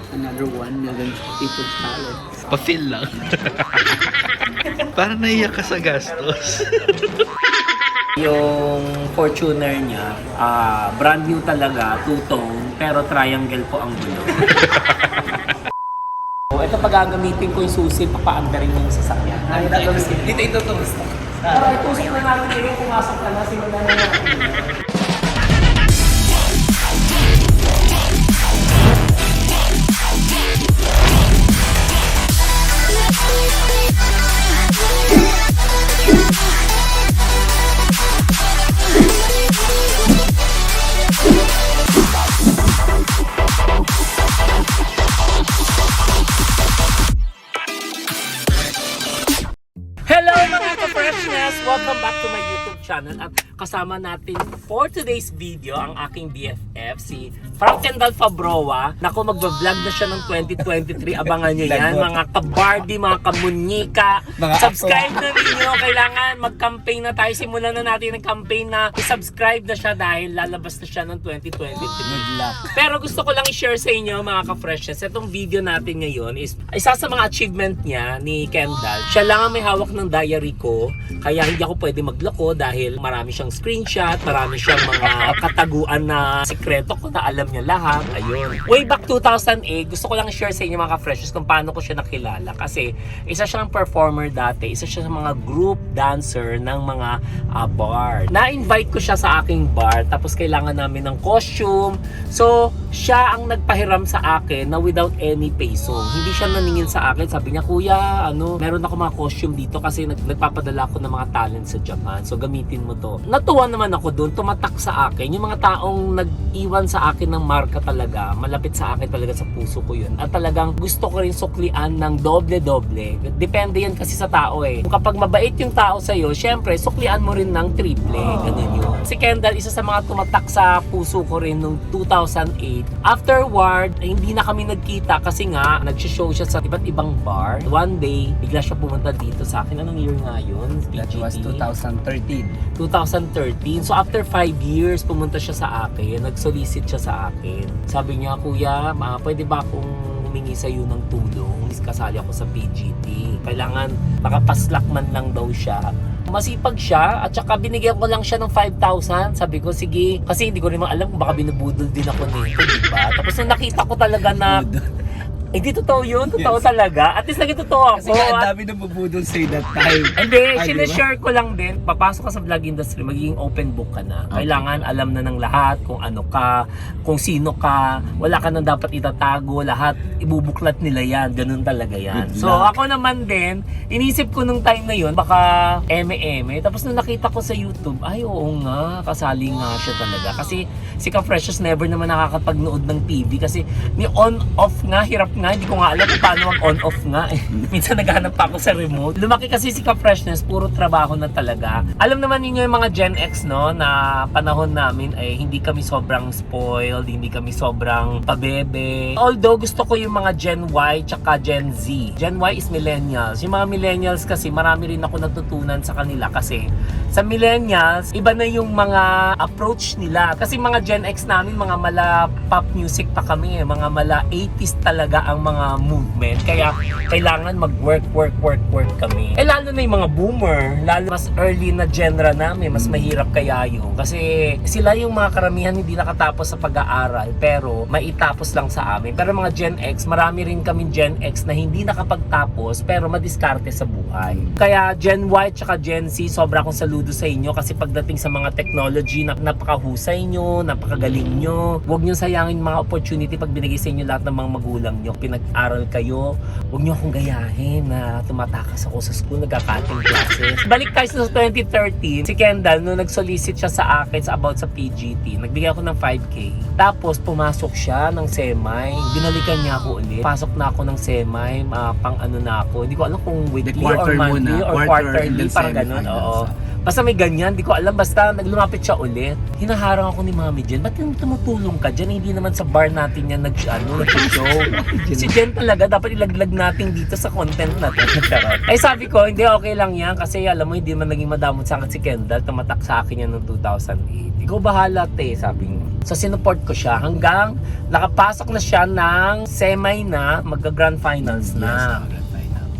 Another 1 million people challenge. Pa-feel lang. Parang naiyak ka sa gastos. Yung Fortuner niya, brand new talaga, two-tone, pero triangle po ang gulo. Ito pag gagamitin ko yung susi, papaandarin yung sasakyan. Dito ito to. Para itusok na natin kayo, pumasok ka na, simulan na natin. Hello mga ka-freshness! Welcome back to my YouTube channel at kasama natin for today's video ang aking BFF, si Frank Kendall Fabroa. Naku, magbablog na siya ng 2023. Abangan nyo yan, mga ka-Barbie, mga ka-munyika. Subscribe na ninyo. Kailangan mag-campaign na tayo. Simulan na natin ang campaign na i-subscribe na siya dahil lalabas na siya ng 2023. Pero gusto ko lang i-share sa inyo mga ka-freshness. Itong video natin ngayon is isa sa mga achievement niya ni Kendall. Siya lang ang may hawak ng diary ko, kaya hindi ako pwede magloko dahil marami siyang screenshot, marami siyang mga kataguan na sikreto ko na alam niya lahat. Ayun. Way back 2008, gusto ko lang share sa inyo mga ka-freshes kung paano ko siya nakilala kasi isa siyang performer dati, isa siya sa mga group dancer ng mga bar. Na-invite ko siya sa aking bar tapos kailangan namin ng costume. So, siya ang nagpahiram sa akin na without any peso. Hindi siya naningil sa akin. Sabi niya, kuya, meron ako mga costume dito kasi nagpapadala ako ng mga talent sa Japan. So, gamitin mo to. Natuwa naman ako doon. Tumatak sa akin. Yung mga taong nag-iwan sa akin ng marka talaga, malapit sa akin talaga sa puso ko yun. At talagang gusto ko rin suklian ng doble-doble. Depende yan kasi sa tao eh. Kung kapag mabait yung tao sa'yo, syempre, suklian mo rin ng triple. Ganun yun. Si Kendall, isa sa mga tumatak sa puso ko rin noong 2008. Afterward, hindi na kami nagkita kasi nga, nag-show siya sa iba't ibang bar. One day, bigla siya pumunta dito sa akin. Anong year nga yun? That was 2013. 2013. So after 5 years, pumunta siya sa akin. Nag-solicit siya sa akin. Sabi niya, kuya, pwede ba akong humingi sa iyo ng tulong? Kasali ako sa PGT. Kailangan makapaslak man lang daw siya. Masipag siya at saka binigyan ko lang siya ng 5,000. Sabi ko, sige. Kasi hindi ko rin alam kung baka binubudol din ako nito, diba? Tapos nung nakita ko talaga na hindi totoo yun, totoo talaga. At least naging totoo ako. Kasi nga, ang dami nang bubudol sa'yo that time. Hindi, sinashare ko lang din. Papasok ka sa vlog industry, magiging open book ka na. Okay. Kailangan alam na ng lahat kung ano ka, kung sino ka. Wala ka nang dapat itatago. Lahat, ibubuklat nila yan. Ganun talaga yan. Good So luck. ako naman din, inisip ko nung time na yun, baka eme-eme. Tapos nung nakita ko sa YouTube, ay oo nga, kasali nga siya talaga. Kasi si Ka-Freshers never naman nakakapagnood ng TV. Kasi ni on-off nga, hirap nga, hindi ko nga alam kung paano ang on-off nga eh. Minsan naghahanap pa ako sa remote. Lumaki kasi si Ka-Freshness, puro trabaho na talaga. Alam naman ninyo yung mga Gen X, no, na panahon namin ay hindi kami sobrang spoiled, hindi kami sobrang pabebe. Although gusto ko yung mga Gen Y tsaka Gen Z. Gen Y is millennials. Yung mga millennials kasi marami rin ako natutunan sa kanila kasi sa millennials, iba na yung mga approach nila. Kasi mga Gen X namin, mga mala pop music pa kami eh. Mga mala 80s talaga ang mga movement. Kaya kailangan mag-work kami. Eh lalo na yung mga boomer, lalo mas early na genre namin, mas mahirap kaya yun. Kasi sila yung mga karamihan hindi nakatapos sa pag-aaral, pero maitapos lang sa amin. Pero mga Gen X, marami rin kami Gen X na hindi nakapagtapos, pero madiskarte sa buhay. Kaya Gen Y tsaka Gen Z, sobra akong saludo sa inyo kasi pagdating sa mga technology, napakahusay nyo, napakagaling nyo. Huwag nyo sayangin mga opportunity pag binigay sa inyo lahat ng mga magulang nyo. Pinag-aral kayo, huwag nyo akong gayahin na tumatakas ako sa school, nagka-cutting classes. Balik tayo sa 2013, si Kendall, nung nag-solicit siya sa akin about sa PGT, nagbigay ako ng 5K. Tapos pumasok siya ng semi, binalikan niya ako ulit. Pasok na ako ng semi, pang ano na ako. Hindi ko alam kung weekly or monthly or quarterly, parang ganun. Oo. Basta may ganyan, di ko alam. Basta naglumapit siya ulit. Hinaharang ako ni Mami Jen. Ba't yung tumutulong ka dyan? Hindi naman sa bar natin yan nag-show. Si Jen talaga, dapat ilaglag natin dito sa content natin. Ay sabi ko, hindi, okay lang yan. Kasi alam mo, hindi man naging madamot sa akin si Kendall. Tumatak sa akin yan noong 2008. Ikaw bahala, te, sabi niya. So sinuport ko siya hanggang nakapasok na siya ng semi na, magka-grand finals na.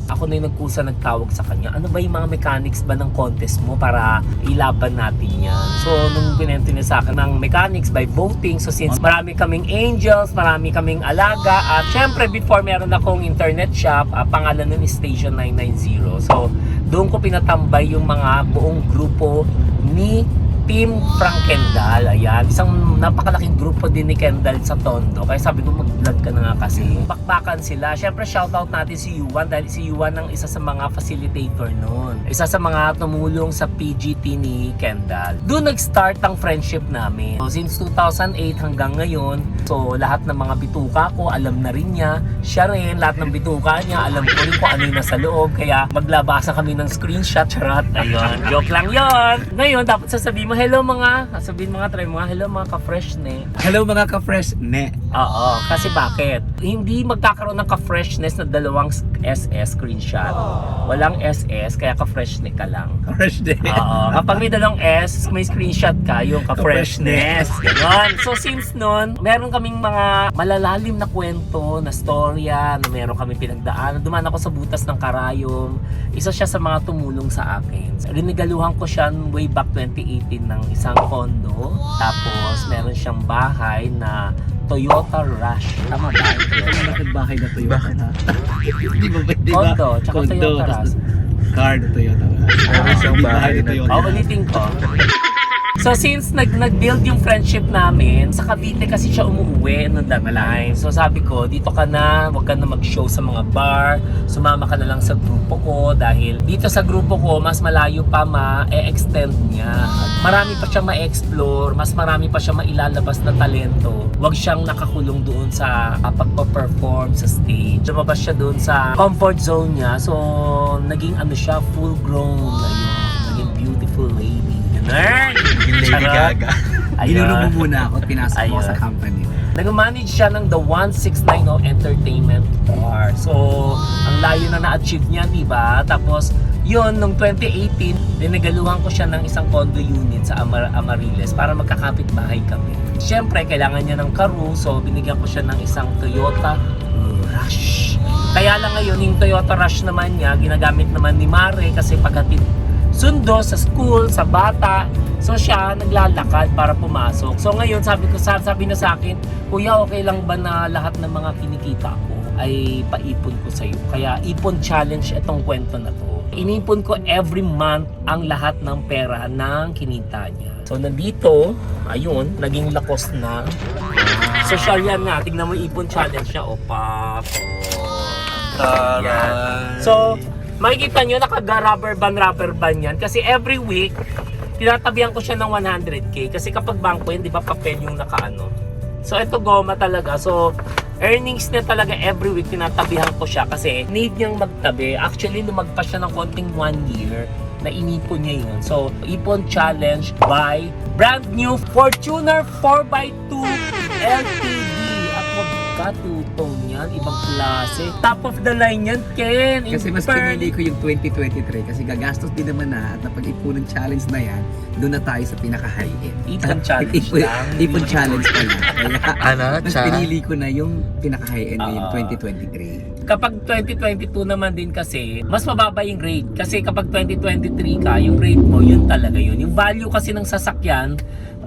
Ako na yung nagkusa nagtawag sa kanya, ano ba yung mga mechanics ba ng contest mo para ilaban natin yan? So, nung binento niya sa akin ng mechanics by voting, so since marami kaming angels, marami kaming alaga, at syempre before meron akong internet shop, pangalan nun is Station 990. So, doon ko pinatambay yung mga buong grupo ni Team Frank Kendall. Ayan, isang napakalaking grupo din ni Kendall sa Tondo. Kaya sabi ko mag-vlog ka na nga kasi. Bakbakan sila. Siyempre shoutout natin si Yuan dahil si Yuan ang isa sa mga facilitator noon. Isa sa mga tumulong sa PGT ni Kendall. Doon nag-start ang friendship namin. So, since 2008 hanggang ngayon, so lahat ng mga bituka ko alam na rin niya. Siya rin, lahat ng bituka niya alam ko rin kung ano yung nasa loob. Kaya maglabasan kami ng screenshot. Charot. Ayun, joke lang yon. Ngayon, dapat sasabihin mo, hello mga, sabihin mga try mga, hello mga ka-fresh ne. Hello mga ka-fresh ne. Oo, kasi bakit? Hindi magkakaroon ng ka-freshness na dalawang SS screenshot. Walang SS, kaya ka-fresh ne ka lang. Fresh ne. Oo, kapag may dalawang S, may screenshot ka, yung ka-freshness. Ganon. So since noon, meron kaming mga malalalim na kwento, na storya, na meron kaming pinagdaan. Dumaan ako sa butas ng karayom. Isa siya sa mga tumulong sa akin. Rinigaluhan ko siya way back 2018 ng isang condo. Tapos meron siyang bahay na Toyota Rush. Tama ba? Ano ba bahay na Toyota na? Di ba? Di ba? Condo, tsaka Toyota Rush. Car na Toyota Rush. Isang bahay na Toyota. Ulitin ko. So since nag-build yung friendship namin, sa Cavite kasi siya umuwi noong that time. So sabi ko, dito ka na, wag ka na mag-show sa mga bar, sumama ka na lang sa grupo ko dahil dito sa grupo ko, mas malayo pa ma-extend niya. Marami pa siyang ma-explore, mas marami pa siyang mailalabas na talento. Wag siyang nakakulong doon sa pagpa-perform sa stage. Lumabas siya doon sa comfort zone niya. So naging ano siya, full grown, naging beautiful lady. Nerd! Lady Gaga. Ginuro mo muna ako at pinasok mo Ayun. sa company. Nag-manage siya ng the 1690 Entertainment Bar. So, ang layo na na-achieve niya, di ba? Tapos, yun, nung 2018, dinigaluhan ko siya ng isang condo unit sa Amariles para magkakapit bahay kami. Siyempre, kailangan niya ng karu, so binigyan ko siya ng isang Toyota Rush. Kaya lang ngayon, yung Toyota Rush naman niya, ginagamit naman ni Mare kasi paghatid sundo sa school, sa bata. So siya naglalakad para pumasok. So ngayon sabi na sa akin, kuya, okay lang ba na lahat ng mga kinikita ko ay paipon ko sa iyo? Kaya ipon challenge itong kwento na to. Inipon ko every month ang lahat ng pera ng kinita niya. So nandito, ayun, naging lakos na. So siya yan nga, tignan mo ipon challenge niya. Opa. Yan. So makikita nyo, naka-rubber band yan. Kasi every week, tinatabihan ko siya ng 100k. Kasi kapag bangko yun, di ba papel yung nakaano. So ito goma talaga. So earnings niya talaga every week, tinatabihan ko siya. Kasi need niyang magtabi. Actually, lumagpas siya ng konting 1 year na inipon niya yun. So, ipon challenge by brand new Fortuner 4x2 LTD. At wag katutong yan, ibang klase. Top of the line yan, Ken. Kasi mas pinili ko yung 2023 kasi gagastos din naman na at napag-ipunan challenge na yan, doon na tayo sa pinaka-high-end. Ipon challenge lang. Ipon challenge pa lang. Kaya, Ano? mas pinili ko na yung pinaka-high-end na yung 2023. Kapag 2022 naman din kasi, mas mababa yung rate. Kasi kapag 2023 ka, yung rate mo, yun talaga yun. Yung value kasi ng sasakyan,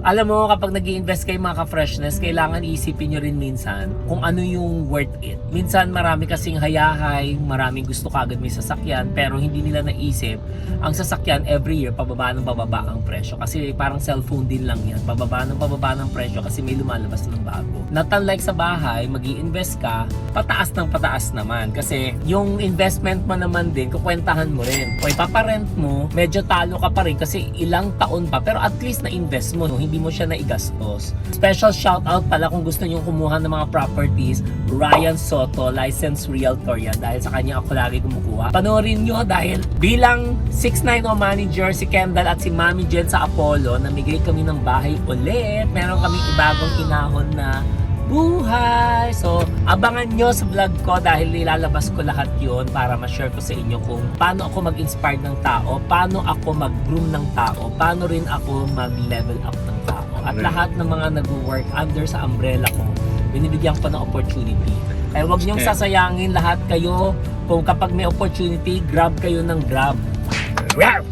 alam mo, kapag nag-i-invest kayo mga ka-freshness, kailangan isipin nyo rin minsan kung ano yung worth it. Minsan marami kasing hayahay, maraming gusto kagad may sasakyan, pero hindi nila naisip, ang sasakyan every year, pababa ng pababa ang presyo. Kasi parang cellphone din lang yan. Pababa ng presyo kasi may lumalabas ng bago. Not unlike sa bahay, mag-i-invest ka, pataas ng pataas naman. Kasi yung investment mo naman din, kukwentahan mo rin. Kung ipaparent mo, medyo talo ka pa rin kasi ilang taon pa. Pero at least na-invest mo. No? Hindi hindi mo siya naigastos. Special shoutout pala kung gusto nyo kumuha ng mga properties, Ryan Soto, licensed realtor yan. Dahil sa kanya ako lagi kumukuha. Panoorin nyo dahil bilang 690 manager si Kendall at si Mami Jen sa Apollo, namigay kami ng bahay ulit. Meron kami ibagong inahon na buhay. So, abangan nyo sa vlog ko dahil nilalabas ko lahat yon para ma-share ko sa inyo kung paano ako mag-inspire ng tao, paano ako mag-groom ng tao, paano rin ako mag-level up ng tao. At lahat ng mga nag-work under sa umbrella ko, binibigyan ko ng opportunity. Kaya huwag niyong sasayangin lahat kayo. Kung kapag may opportunity, grab kayo ng grab. Grab!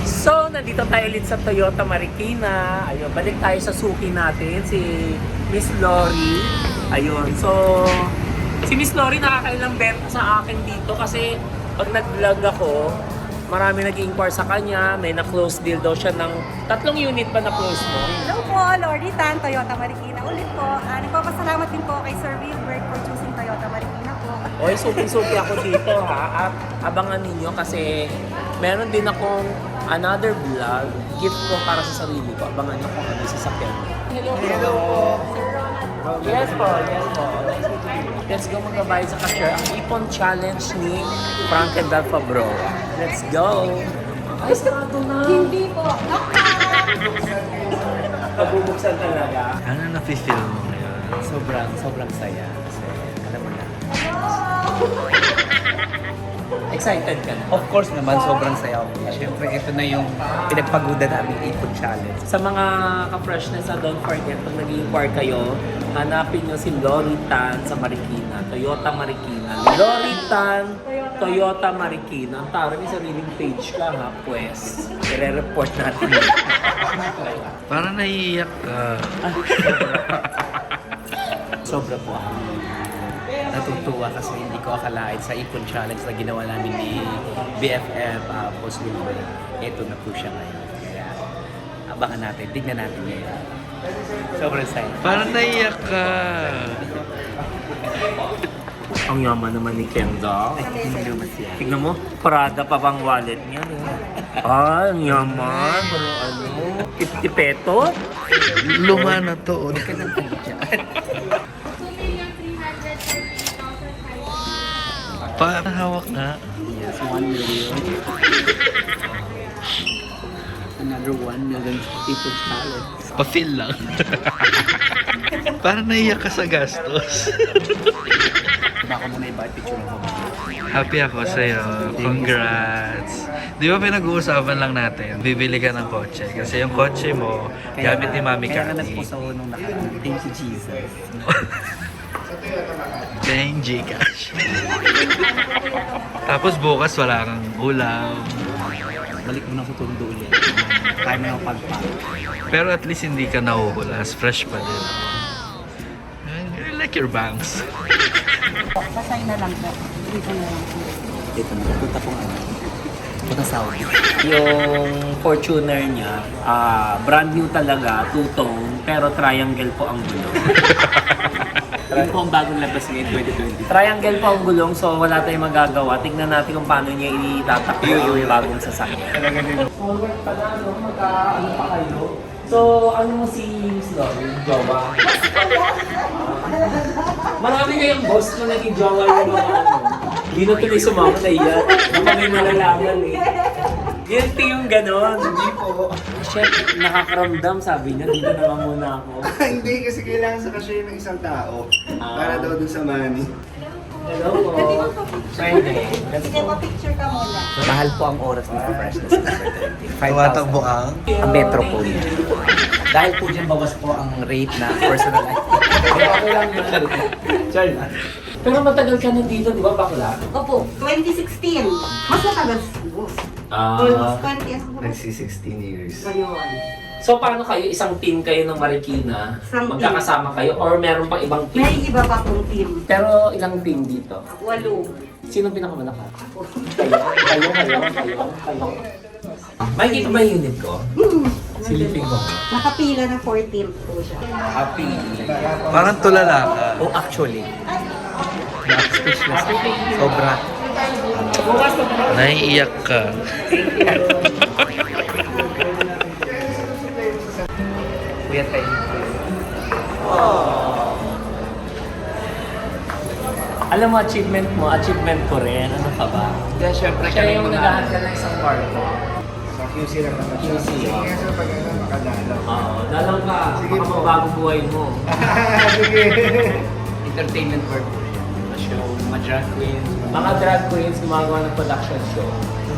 So, nandito tayo ulit sa Toyota Marikina. Ayun, balik tayo sa suki natin, si Miss Lori. Ayun, so, si Miss Lori nakakailang benta sa akin dito kasi pag nag-vlog ako, marami nag-inquire sa kanya, may na-close deal daw siya ng 3 unit pa na-close mo. Hello po, Lori Tan, Toyota Marikina. Ulit po, nagpapasalamat din po kay Sir Wilbert for choosing Toyota Marikina po. Oy, suki-suki ako dito ha. At abangan ninyo kasi meron din akong another vlog, gift ko para sa sarili ko. Abangan nyo kung ano yung sasakyan. Hello po. Yes po, yes po. Nice meeting you. Let's go magbabayad sa cashier. Ang ipon challenge ni Frank and Dal Fabroa. Let's go! Ay, sarado na! Hindi po. Pabubuksan talaga. Ano na-feel mo ngayon? Sobrang saya. Kasi, alam mo na. Excited ka na? Of course naman, sobrang saya ako. Siyempre, ito na yung pinagpagudan naming Ipon Challenge. Sa mga ka-freshness don't forget, pag nag-inquire kayo, hanapin nyo si Lori Tan sa Marikina, Toyota Marikina. Lori Tan, Toyota Marikina. Ang taro, may sariling page ka ha, pues. I-report natin. Parang naiiyak ka. Sobra po ako. Natutuwa kasi hindi ko akalain sa Ipon Challenge na ginawa namin ni BFF, Boss Wilbert. Ito na po siya ngayon. Kaya abangan natin, tignan natin ngayon. Sobrang saya. Parang naiiyak ka. Ang yaman naman ni Kendall. Hindi naman siya. Tignan mo, Prada pa bang wallet niya? Ah, ang yaman. Pero ano, 50 pesos? Luma na to. Ka nang dyan. Parang hawak nga. Yes, 1 million. Another 1 million Ipon Challenge. Pa-feel lang. Parang naiiyak ka sa gastos. Baka muna iba picture ko. Happy ako sa'yo. Congrats. Di ba pinag-uusapan lang natin, bibili ka ng kotse. Kasi yung kotse mo, gamit ni Mami Kaya nga Cathy. nagpost ako nung nakaraan. Thank you, Jesus. Thank Gcash. Tapos bukas wala kang ulam. Balik mo na sa tundo ulit. Kaya mo yung pagpag. Pero at least hindi ka nahuhulas. Fresh pa din. I like your bangs. Pasay na lang po. Dito na lang po. Ito na. Punta ko ano. Punta Saudi. Yung Fortuner niya, brand new talaga, two-tone, pero triangle po ang gulong. Ito po ang bagong labas ngayon 2020. Triangle po ang gulong, so wala tayong magagawa. Tignan natin kung paano niya itatakbo yung bagong sasakyan. Forward pa na, no? Ano pa kayo? So, ano mo si Miss Lori? Jowa? Marami kayong boss na naging jowa yung mga ano. Hindi na tuloy sumama na iyan. Baka may malalaman eh. Guilty yung ganon. Hindi po. Chef, nakakaramdam, sabi niya. Dito naman muna ako. Hindi kasi kailangan sa cashier ng isang tao para daw dun sa money. Hello po. Pwede. Let's Sige, go. pa-picture ka muna. Mahal po ang oras ng freshness number 20. 5,000. Tumatakbo ang? Ang metro po niya. Dahil po dyan bawas po ang rate na personal life. Okay lang yun. Sure na. Pero matagal ka na dito, di ba, bakla? Opo, 2016. Mas matagal siguro. Almost 20 years. Nagsi-16 years. Ayun. So, paano kayo? Isang team kayo ng Marikina? Isang team. Magkakasama kayo? Or meron pang ibang team? May iba pa pong team. Pero ilang team dito? 8. Sino pinakamalakas? Kayo. Makikita ba yung unit ko? Silipin ko. Nakapila na 14 po siya. Happy. Parang tulala ka. Oh, actually. Speechless. Sobra. Bukas na ba? Naiiyak ka. Kuya, thank you. Alam mo, achievement ko rin. Ano ka ba? Kaya syempre Siya yung naghahandle ng isang kwarto. Sa QC lang naman. QC, Sige oh. nga sir, pag ano, makadalaw. Oo, dalang ka. Sige Baka po. magbago buhay mo. Sige. Entertainment world po siya. Mga show, mga drag queens. Mga drag queens gumagawa ng production show.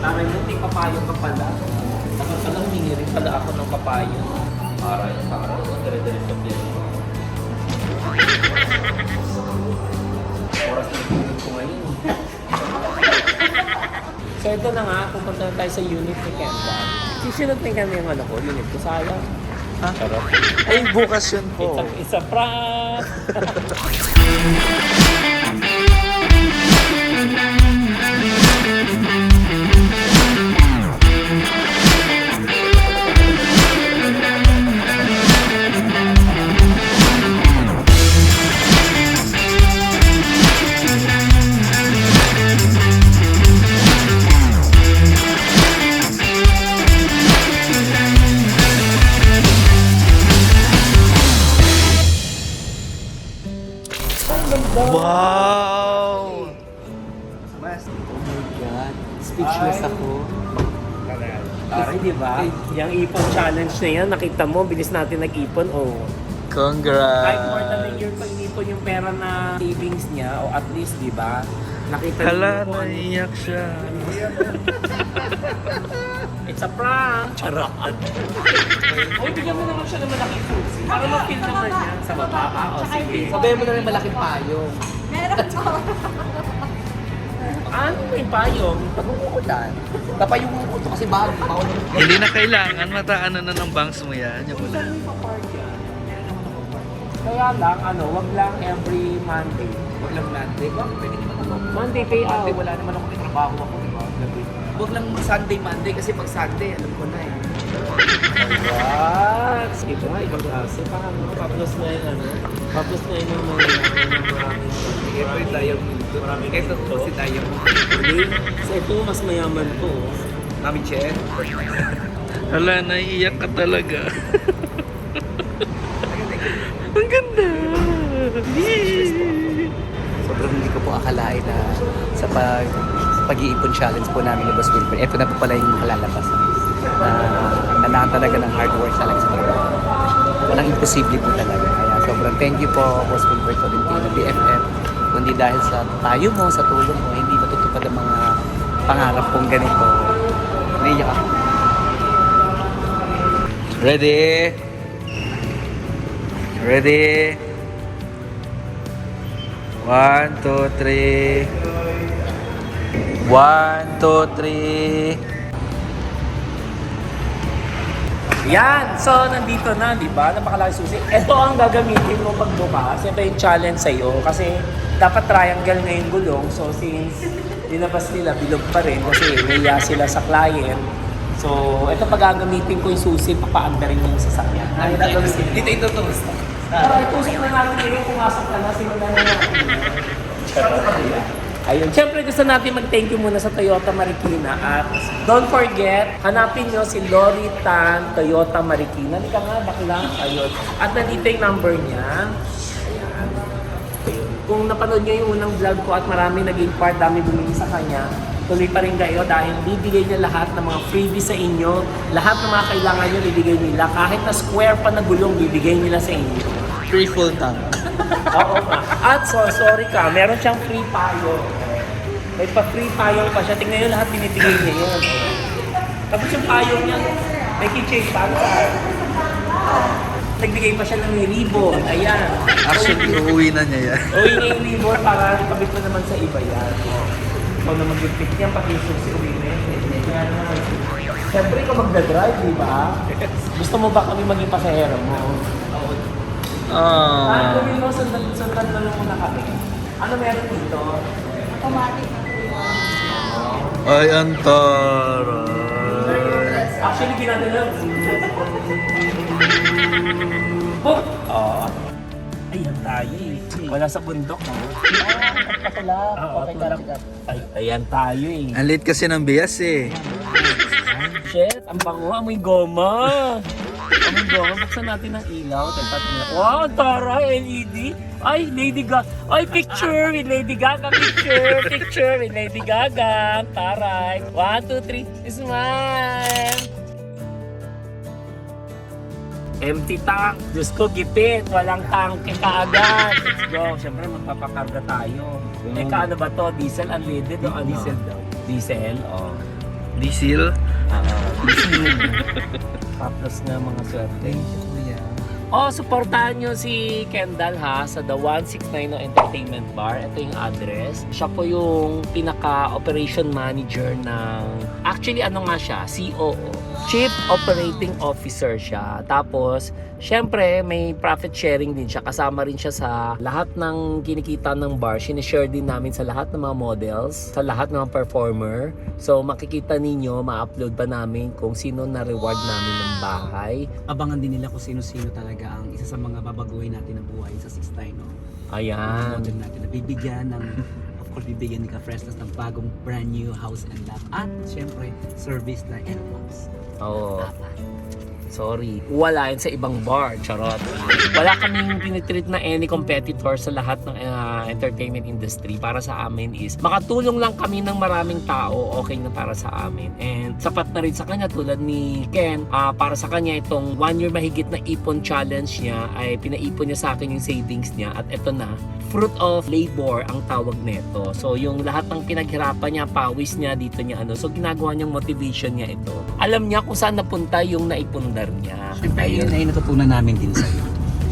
Parang yung ting papayo ka pala. Dapat pala humingi rin pala ako ng papayo. Para dire-diretso yan. Oras na tulog ko ngayon. So ito na nga, pupunta na tayo sa unit ni Kendall. Sisunod na kami yung ano ko, unit ko. Sayang. Ha? Charot. Ay, bukas yun po. It's a prank! Wow! Mas. Oh my God. Speechless ako. Ay, di ba? Yung ipon challenge na yan, nakita mo, bilis natin nag-ipon. Oh. Kahit more than a year pa inipon yung pera na savings niya, o at least, di ba? Nakita Hala, niyo kung ano. naiyak siya. It's a prank! Charot! Uy, bigyan mo naman siya ng malaking susi. Para ma-feel naman niya sa baba. O, sige. Sabihin mo na rin malaking payong. Meron po. Ano may payong? Pag-uulan. Tapayong mo ito kasi bago. Hindi na kailangan, mataan na ng bangs mo yan. Yung wala. Kaya lang, wag lang every Monday. Huwag lang Monday. Bakit pwede naman ako? Monday pay out. Monday wala naman ako, may trabaho ako. Diba? Huwag lang Sunday, Monday kasi pag Sunday, alam ko na eh. What? Iba, ibang klase. Paano? Paplos na yun, Paplos na yun yung mga maraming. Sige po yung diamond. Ito po si diamond. Hindi. So ito, mas mayaman to. Mami Chen. Hala, naiiyak ka talaga. Ang ganda! Sobrang hindi ko po akalain na sa pag-iipon challenge po namin ni Boss Wilfred. Ito na po pala yung malalabas na talaga ng hard work talaga sa trabaho. Walang imposible po talaga. Kaya sobrang thank you po Boss Wilfred Tolentino, BFF. Kundi dahil sa tayo mo, sa tulong mo, hindi matutupad ang mga pangarap kong ganito. Naiyak ako. Ready? Ready? 1, 2, 3. 1, 2, 3. Yan! So, nandito na, di ba? Napakalaki susi. Ito ang gagamitin mo pagbukas. Ito yung challenge sa'yo. Kasi dapat triangle na yung gulong. So, since dinabas nila, bilog pa rin. Kasi naiya sila sa client. So, ito pag gagamitin ko yung susi, papaandarin yung sasakyan. Ay, gagamitin. Dito ito to. Itusok na natin yung pumasok ka na. Simulan na natin. Ayun. Siyempre gusto natin mag-thank you muna sa Toyota Marikina. At don't forget, hanapin nyo si Lori Tan Toyota Marikina. Hindi ka nga, bakla. Ayun. At nandito yung number niya. Ayan. Ayun. Kung napanood nyo yung unang vlog ko at marami naging part, dami bumili sa kanya, tuloy pa rin kayo dahil bibigay niya lahat ng mga freebies sa inyo. Lahat ng mga kailangan nyo, bibigay nila. Kahit na square pa na gulong, bibigay nila sa inyo. Free full tank. Oo nga. At sorry ka, meron siyang free payong. May pa-free payong pa siya. Tingnan nyo lahat binibigay niya yun. Tapos yung payong niya, may keychain pa. Nagbigay pa siya ng ribbon. Ayan. Actually, uuwi na niya yan. Uwi niya yung ribbon para ikabit mo naman sa iba yan. Ikaw na mag-pick niya, pati yung susi uwi na yan. Kaya naman. Siyempre ikaw magdadrive, di ba? Gusto mo ba kami maging pasahero mo? Ano gawin mo? Sundan na lang muna kami. Ano meron dito? Automatic. Ay, antara. Actually, ginagawa. Oo. Ayan tayo eh. Wala sa bundok. Okay, ayan tayo eh. Ang late kasi ng bias eh. Shit, ang bango, amoy goma. Oh my God, buksan natin ang ilaw. Wow, tara, LED. Ay, Lady Gaga. Ay, picture with Lady Gaga. Picture with Lady Gaga. Taray. 1, 2, 3. Smile. Empty tank. Diyos ko, gipit. Walang tangke kaagad. Let's go. Siyempre, magpapakarga tayo. Teka, ano ba to? Diesel unleaded o diesel daw? Diesel? Oh. Diesel? Diesel. Tapos nga mga swerte. Oh, supportahan nyo si Kendall ha sa The 169 Entertainment Bar. Ito yung address. Siya po yung pinaka-operation manager ng... Actually, ano nga siya? COO. Chief Operating Officer siya. Tapos, syempre, may profit sharing din siya. Kasama rin siya sa lahat ng kinikita ng bar. Sinishare din namin sa lahat ng mga models, sa lahat ng mga performer. So, makikita ninyo, ma-upload pa namin kung sino na-reward namin ng bahay. Abangan din nila kung sino-sino talaga ang isa sa mga babaguhin natin na buhay sa 69, no? Ayan. Model natin na bibigyan ng, of course, bibigyan ni Ka-Freshness ng bagong brand new house and lot. At, syempre, service na airpods. Oo. Sorry. Wala yun sa ibang bar. Charot. Wala kaming tinitreat na any competitor sa lahat ng entertainment industry. Para sa amin is makatulong lang kami ng maraming tao, okay na para sa amin. And sapat na rin sa kanya tulad ni Ken, para sa kanya itong 1 year mahigit na ipon challenge niya ay pinaipon niya sa akin yung savings niya at eto na, fruit of labor ang tawag nito. So yung lahat ng pinaghirapan niya, pawis niya, dito niya ano. So ginagawa niyang motivation niya ito. Alam niya kung saan napunta yung naipundar niya. Siyempre, yun ay natutunan namin din sa'yo.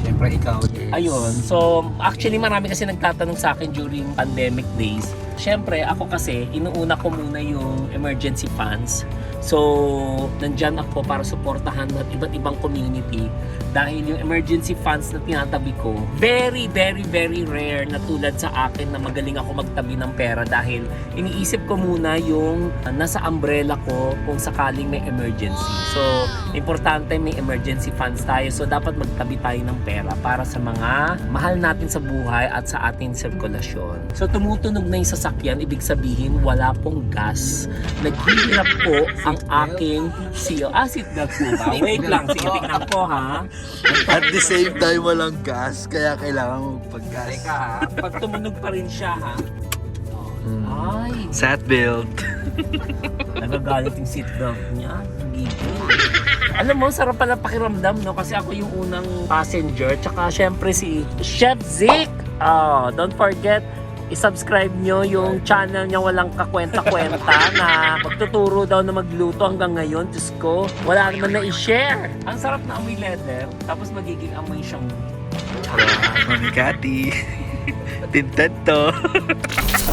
Siyempre, ikaw. Ayun. So, actually marami kasi nagtatanong sa akin during pandemic days. Siyempre, ako kasi, inuuna ko muna yung emergency funds. So, nandyan ako para suportahan at iba't ibang community dahil yung emergency funds na tinatabi ko, very, very, very rare na tulad sa akin na magaling ako magtabi ng pera dahil iniisip ko muna yung nasa umbrella ko kung sakaling may emergency. So, importante may emergency funds tayo. So, dapat magtabi tayo ng pera para sa mga mahal natin sa buhay at sa ating sirkulasyon. So, tumutunog na yung sasakyan, ibig sabihin wala pong gas. Naghihirap po ang aking CEO. Seatbelt po ba? Wait lang, sige, tingnan ko ha. At the same time, walang gas, kaya kailangan mo magpag-gas. Teka ha, pag tumunog pa rin siya ha. Ay, Sat build. nagagalit yung seatbelt niya. Gigil. Alam mo, sarap pala pakiramdam, no? Kasi ako yung unang passenger. Tsaka syempre si Chef Zik. Oh, don't forget, i-subscribe nyo yung channel niya walang kakwenta-kwenta na magtuturo daw na magluto hanggang ngayon. Diyos ko, wala naman na i-share. Ang sarap na amoy leather, tapos magiging amoy siyang... Mami Cathy. Tinted to.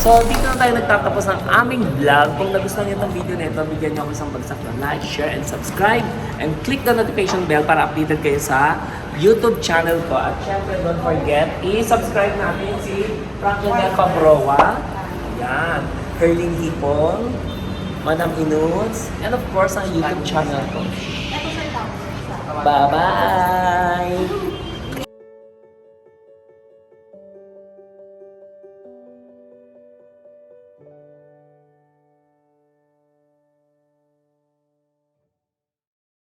So, dito na tayo nagtatapos ng aming vlog. Kung nagustuhan niyo itong video na ito, bigyan niyo ako isang bagsak ng like, share, and subscribe. And click the notification bell para updated kayo sa YouTube channel ko. At syempre, don't forget, i-subscribe natin si Franklin Fabroa. Yan. Herling Hipon, Madam Inuts, and of course, ang YouTube channel ko. Bye-bye!